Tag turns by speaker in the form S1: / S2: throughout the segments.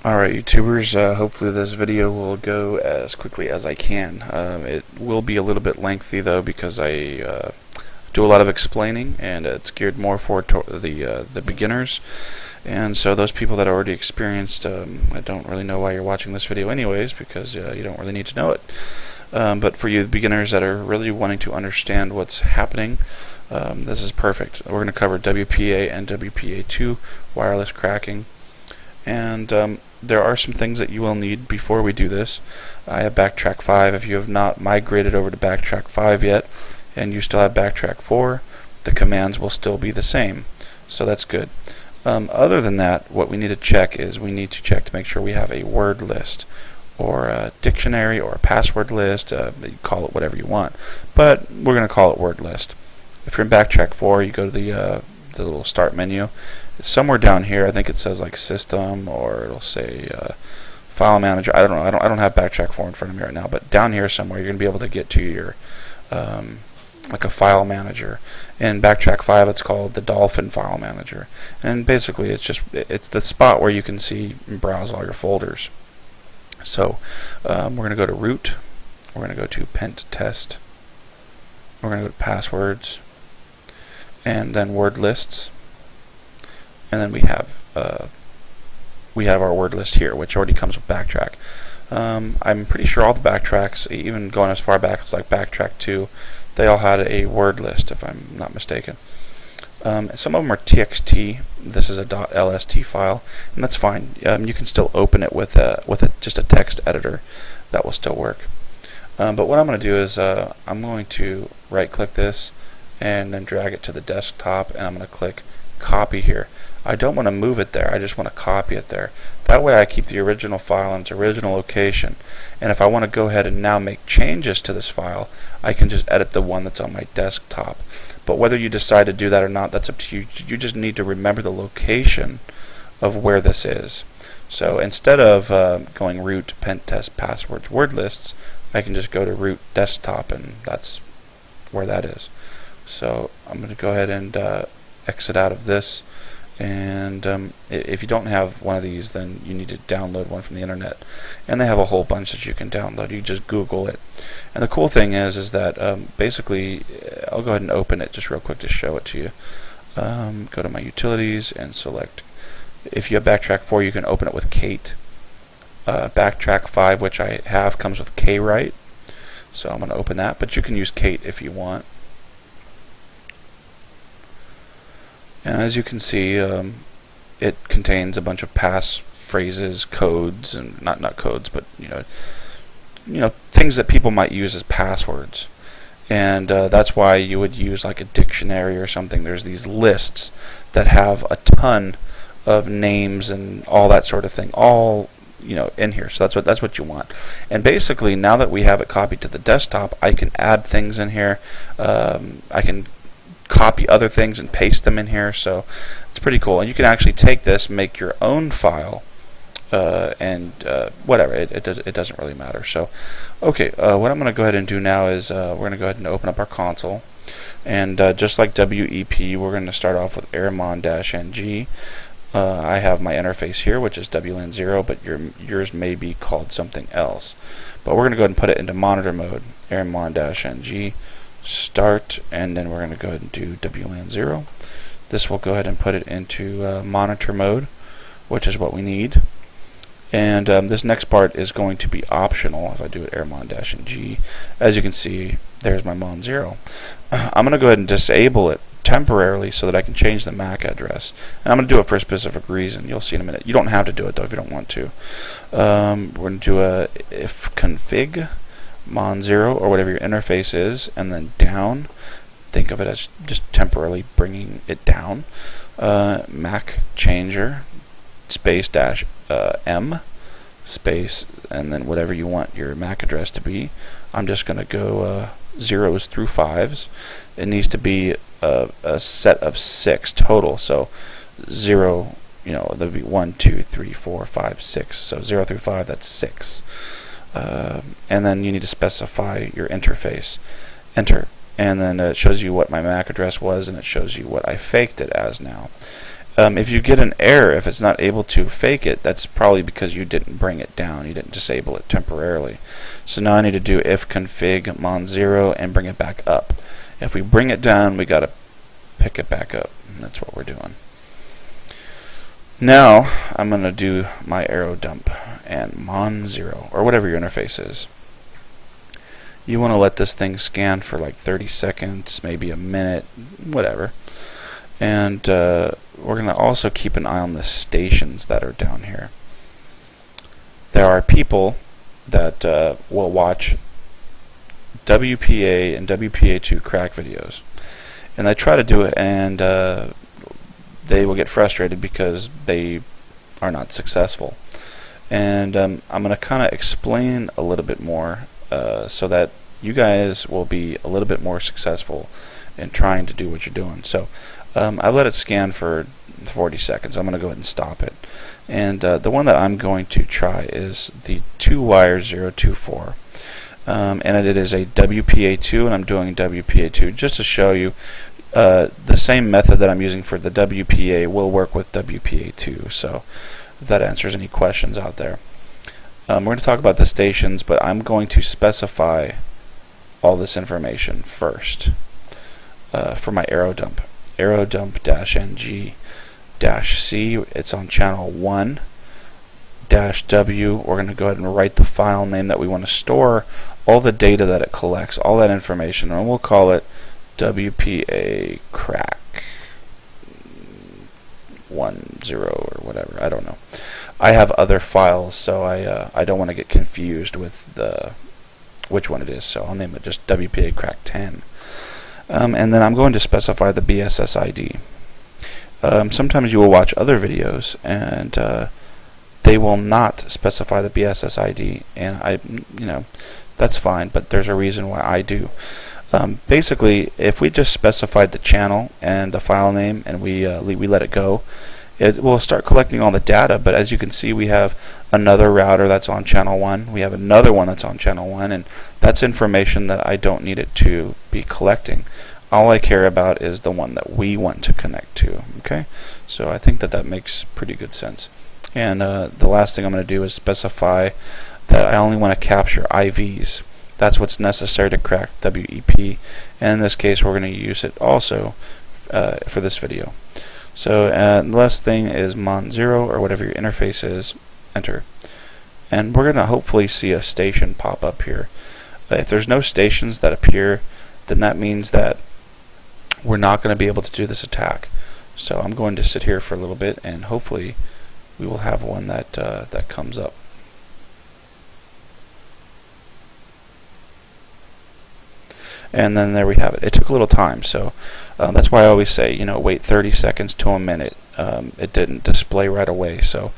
S1: Alright, YouTubers, hopefully this video will go as quickly as I can. It will be a little bit lengthy though because I do a lot of explaining, and it's geared more for the beginners. And so those people that are already experienced, I don't really know why you're watching this video anyways, because you don't really need to know it. But for you beginners that are really wanting to understand what's happening, this is perfect. We're going to cover WPA and WPA2 wireless cracking. And there are some things that you will need before we do this. I have Backtrack 5. If you have not migrated over to Backtrack 5 yet, and you still have Backtrack 4, the commands will still be the same. So that's good. Other than that, what we need to check is we need to check to make sure we have a word list, or a dictionary, or a password list. You call it whatever you want, but we're going to call it word list. If you're in Backtrack 4, you go to the little start menu. Somewhere down here, I think it says like system, or it'll say file manager. I don't know. I don't have Backtrack 4 in front of me right now, but down here somewhere you're going to be able to get to your like a file manager. In Backtrack 5, it's called the Dolphin File Manager, and basically it's the spot where you can see and browse all your folders. So we're going to go to root. We're going to go to pent test. We're going to go to passwords, and then word lists. And then we have our word list here, which already comes with Backtrack. I'm pretty sure all the Backtracks, even going as far back as like Backtrack 2, they all had a word list, if I'm not mistaken. Some of them are TXT. This is a .lst file, and that's fine. You can still open it with just a text editor. That will still work. But what I'm going to do is I'm going to right-click this and then drag it to the desktop, and I'm going to click copy here. I don't want to move it there, I just want to copy it there. That way I keep the original file in its original location, and if I want to go ahead and now make changes to this file, I can just edit the one that's on my desktop. But whether you decide to do that or not, that's up to you. You just need to remember the location of where this is. So instead of going root, pent test, passwords, word lists, I can just go to root desktop, and that's where that is. So I'm going to go ahead and exit out of this. And if you don't have one of these, then you need to download one from the internet, and they have a whole bunch that you can download. You just Google it. And the cool thing is that basically, I'll go ahead and open it just real quick to show it to you. Go to my utilities and select. If you have Backtrack 4, you can open it with Kate. Backtrack 5, which I have, comes with Kwrite, so I'm going to open that. But you can use Kate if you want. And as you can see, it contains a bunch of passphrases, codes, and not codes, but you know things that people might use as passwords. And that's why you would use like a dictionary or something. There's these lists that have a ton of names and all that sort of thing, all in here. So that's what you want. And basically, now that we have it copied to the desktop, I can add things in here. I can copy other things and paste them in here, so it's pretty cool. And you can actually take this, make your own file, and whatever, it doesn't really matter. So okay, what I'm going to go ahead and do now is we're going to go ahead and open up our console, and just like WEP, we're going to start off with airmon-ng. I have my interface here, which is WLAN0, but yours may be called something else. But we're going to go ahead and put it into monitor mode, airmon-ng, start, and then we're going to go ahead and do WLAN0. This will go ahead and put it into monitor mode, which is what we need. And this next part is going to be optional. If I do it airmon-ng, as you can see, there's my mon0. I'm going to go ahead and disable it temporarily so that I can change the MAC address. And I'm going to do it for a specific reason. You'll see in a minute. You don't have to do it though if you don't want to. We're going to do a if config mon0, or whatever your interface is, and then down. Think of it as just temporarily bringing it down. MAC changer space dash M space, and then whatever you want your MAC address to be. I'm just going to go zeros through fives. It needs to be a set of 6 total. So 0, there'll be 1, 2, 3, 4, 5, 6. So 0 through 5, that's 6. And then you need to specify your interface. Enter. And then it shows you what my MAC address was, and it shows you what I faked it as now. If you get an error, if it's not able to fake it, that's probably because you didn't bring it down. You didn't disable it temporarily. So now I need to do if config mon 0 and bring it back up. If we bring it down, we got to pick it back up. And that's what we're doing. Now I'm going to do my arrow dump and mon 0 or whatever your interface is. You want to let this thing scan for like 30 seconds, maybe a minute, whatever. And we're going to also keep an eye on the stations that are down here. There are people that will watch WPA and WPA2 crack videos. And they try to do it, and they will get frustrated because they are not successful. And I'm going to kind of explain a little bit more so that you guys will be a little bit more successful in trying to do what you're doing. So I let it scan for 40 seconds. I'm going to go ahead and stop it. And the one that I'm going to try is the 2wire024. And it is a WPA2, and I'm doing WPA2 just to show you the same method that I'm using for the WPA will work with WPA2. So if that answers any questions out there. We're going to talk about the stations, but I'm going to specify all this information first for my arrow dump. Arrow dump -ng -c, it's on channel 1 -w. We're going to go ahead and write the file name that we want to store all the data that it collects, all that information, and we'll call it WPA crack 10 or whatever. I don't know. I have other files, so I don't want to get confused with which one it is, so I'll name it just WPA crack 10. And then I'm going to specify the BSS ID. Sometimes you will watch other videos and they will not specify the BSS ID, and that's fine, but there's a reason why I do. Basically, if we just specified the channel and the file name and we let it go, it will start collecting all the data. But as you can see, we have another router that's on channel 1. We have another one that's on channel 1, and that's information that I don't need it to be collecting. All I care about is the one that we want to connect to. Okay, so I think that makes pretty good sense. And the last thing I'm going to do is specify that I only want to capture IVs. That's what's necessary to crack WEP, and in this case we're going to use it also for this video. So the last thing is mon 0 or whatever your interface is, enter. And we're going to hopefully see a station pop up here. If there's no stations that appear, then that means that we're not going to be able to do this attack. So I'm going to sit here for a little bit, and hopefully we will have one that comes up. And then there we have it. It took a little time, so that's why I always say, wait 30 seconds to a minute. It didn't display right away. So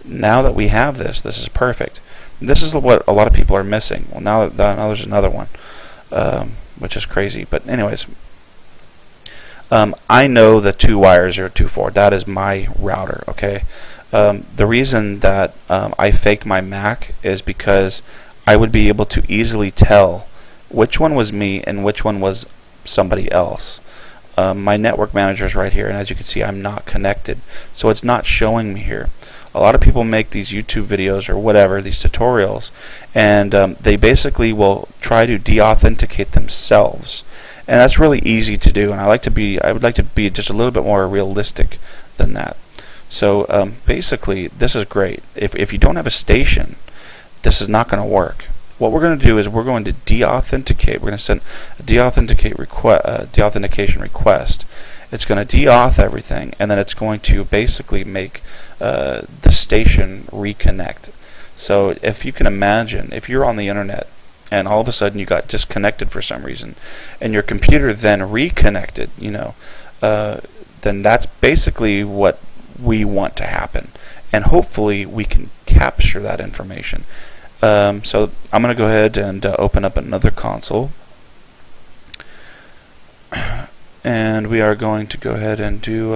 S1: now that we have this is perfect. This is what a lot of people are missing. Well, now there's another one, which is crazy. But anyways, I know the 2wire024. That is my router. Okay. The reason that I faked my MAC is because I would be able to easily tell which one was me and which one was somebody else. My network manager is right here, and as you can see, I'm not connected, so it's not showing me here. A lot of people make these YouTube videos or whatever, these tutorials, and they basically will try to de-authenticate themselves, and that's really easy to do. And I would like to be just a little bit more realistic than that. So basically, this is great. If you don't have a station, this is not going to work. What we're going to do is we're going to de-authenticate. We're going to send a de-authentication request. It's going to de-auth everything, and then it's going to basically make the station reconnect. So if you can imagine, if you're on the internet and all of a sudden you got disconnected for some reason, and your computer then reconnected, then that's basically what we want to happen, and hopefully we can capture that information. So I'm going to go ahead and open up another console, and we are going to go ahead and do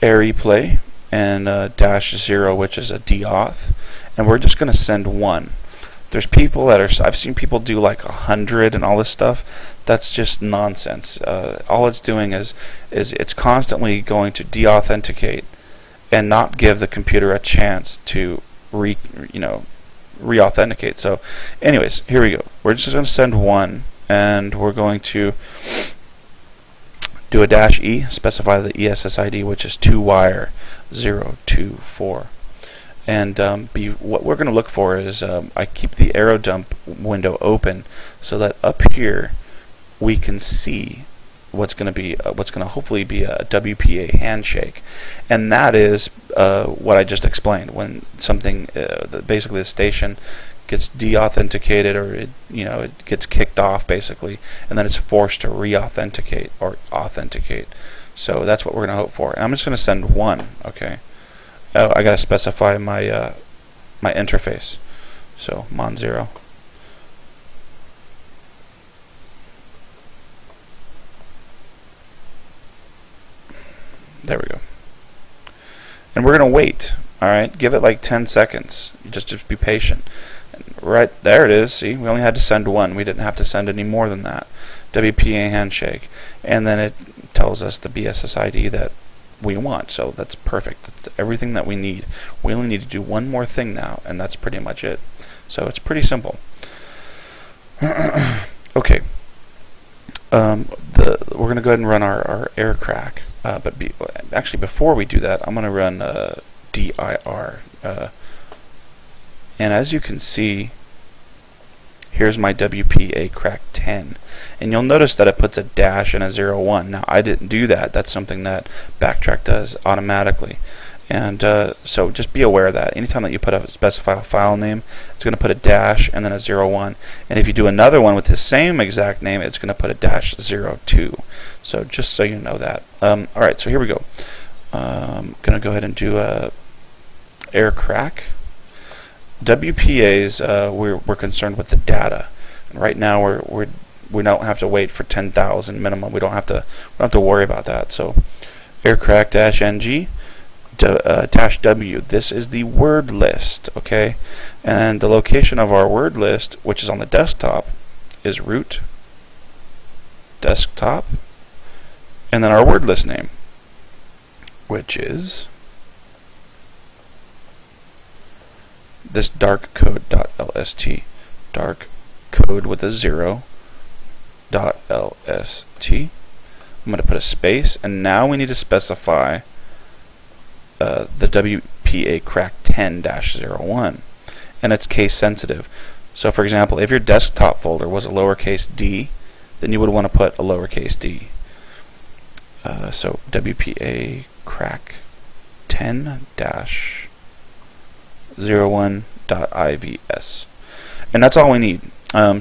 S1: air replay and -0, which is a deauth, and we're just going to send 1. There's people that are, I've seen people do like 100 and all this stuff. That's just nonsense. All it's doing is it's constantly going to deauthenticate and not give the computer a chance to re-authenticate. So anyways, here we go. We're just going to send one, and we're going to do a -E, specify the ESSID, which is 2-wire 024. And what we're going to look for is I keep the arrow dump window open so that up here we can see what's going to hopefully be a WPA handshake, and that is what I just explained. When something, basically the station gets deauthenticated, or it gets kicked off basically, and then it's forced to re-authenticate or authenticate. So that's what we're going to hope for. And I'm just going to send one. Okay. Oh, I got to specify my my interface. So mon0. There we go. And we're going to wait. Alright, give it like 10 seconds. Just be patient. And right there it is. See, we only had to send one. We didn't have to send any more than that. WPA handshake. And then it tells us the BSSID that we want. So that's perfect. That's everything that we need. We only need to do one more thing now, and that's pretty much it. So it's pretty simple. Okay. We're going to go ahead and run our air crack. But actually, before we do that, I'm going to run dir. And as you can see, here's my WPA crack 10. And you'll notice that it puts a dash and a 01. Now, I didn't do that. That's something that Backtrack does automatically. And so just be aware of that. Anytime that you specify a file name, it's going to put a dash and then a 01. And if you do another one with the same exact name, it's going to put a dash 02. So just so you know that. Alright, so here we go. I'm going to go ahead and do air crack. WPAs, we're concerned with the data. And right now we don't have to wait for 10,000 minimum. We don't have to worry about that. So aircrack -ng -w. This is the word list, okay? And the location of our word list, which is on the desktop, is root desktop, and then our word list name, which is this dark code.lst, dark code with a 0.lst. I'm going to put a space, and now we need to specify the WPA crack 10-01, and it's case sensitive. So for example, if your desktop folder was a lowercase d, then you would want to put a lowercase d. So WPA crack 10-01.ivs, and that's all we need.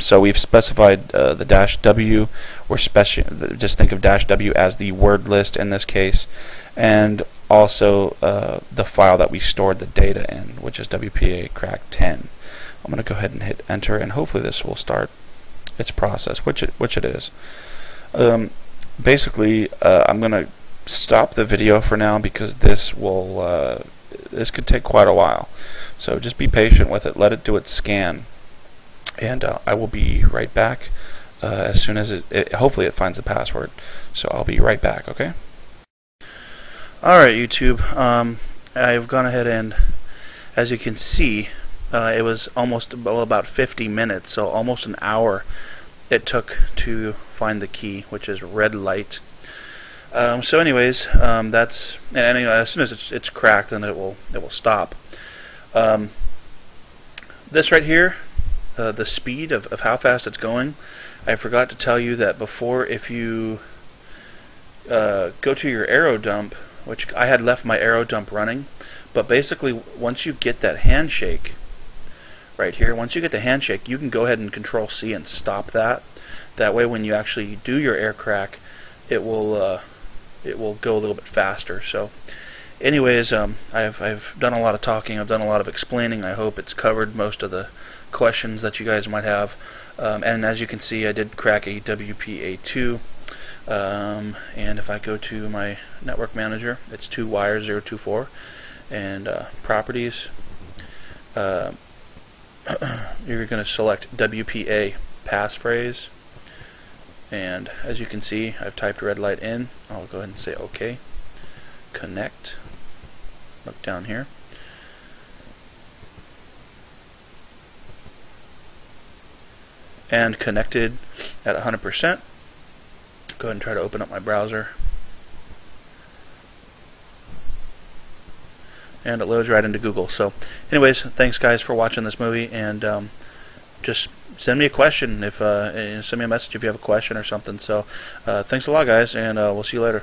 S1: So we've specified the -w. Just think of -w as the word list in this case, and also the file that we stored the data in, which is WPA crack 10. I'm going to go ahead and hit enter, and hopefully this will start its process, which it is. Basically, I'm going to stop the video for now because this could take quite a while. So just be patient with it. Let it do its scan, and I will be right back as soon as hopefully it finds the password. So I'll be right back. Okay. Alright, YouTube, I've gone ahead and, as you can see, it was about 50 minutes, so almost an hour it took to find the key, which is red light. So anyways, that's, and as soon as it's cracked, then it will stop. This right here, the speed of how fast it's going, I forgot to tell you that before. If you go to your arrow dump, which I had left my arrow dump running, but basically once you get that handshake right here, once you get the handshake, you can go ahead and Control-C and stop that. That way when you actually do your air crack, it will go a little bit faster. So anyways, I've done a lot of talking, I've done a lot of explaining. I hope it's covered most of the questions that you guys might have. And as you can see, I did crack a WPA2. And if I go to my network manager, it's 2-wire 024, and properties, you're going to select WPA passphrase, and as you can see, I've typed red light in. I'll go ahead and say OK. Connect. Look down here. And connected at 100%. Go ahead and try to open up my browser. And it loads right into Google. So anyways, thanks guys for watching this movie, and just send me a question if send me a message if you have a question or something. So thanks a lot guys, and we'll see you later.